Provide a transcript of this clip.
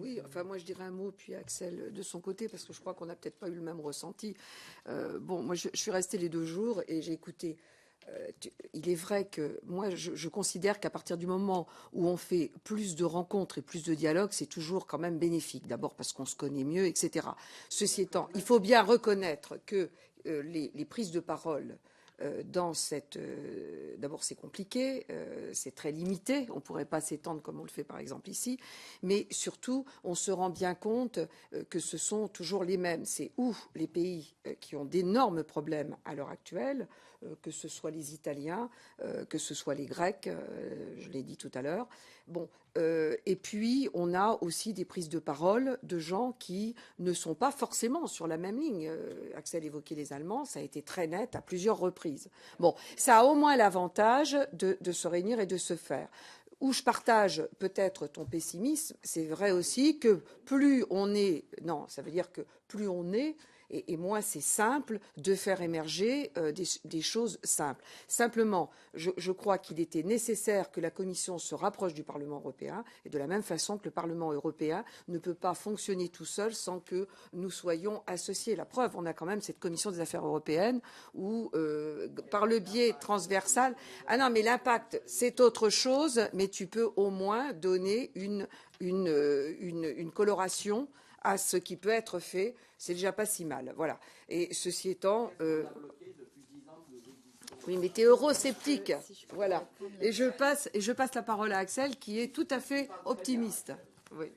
Oui, enfin moi je dirais un mot, puis Axel de son côté, parce que je crois qu'on n'a peut-être pas eu le même ressenti. Bon, moi je suis restée les 2 jours et j'ai écouté. Il est vrai que moi je considère qu'à partir du moment où on fait plus de rencontres et plus de dialogues, c'est toujours quand même bénéfique. D'abord parce qu'on se connaît mieux, etc. Ceci étant, il faut bien reconnaître que les prises de parole dans cette. D'abord, c'est compliqué, c'est très limité. On ne pourrait pas s'étendre comme on le fait par exemple ici. Mais surtout, on se rend bien compte que ce sont toujours les mêmes. C'est ou les pays qui ont d'énormes problèmes à l'heure actuelle, que ce soit les Italiens, que ce soit les Grecs, je l'ai dit tout à l'heure. Bon, et puis on a aussi des prises de parole de gens qui ne sont pas forcément sur la même ligne. Axel évoquait les Allemands, ça a été très net à plusieurs reprises. Bon, ça a au moins l'avantage de se réunir et de se faire. Où je partage peut-être ton pessimisme, c'est vrai aussi que plus on est, non, ça veut dire que plus on est, et moins c'est simple de faire émerger des choses simples. Simplement, je crois qu'il était nécessaire que la Commission se rapproche du Parlement européen, et de la même façon que le Parlement européen ne peut pas fonctionner tout seul sans que nous soyons associés. La preuve, on a quand même cette Commission des affaires européennes où, par le biais transversal, ah non, mais l'impact, c'est autre chose, mais tu peux au moins donner une coloration à ce qui peut être fait, c'est déjà pas si mal. Voilà. Et ceci étant. Oui, mais tu es eurosceptique. Voilà. Et je passe la parole à Axel qui est tout à fait optimiste. Oui.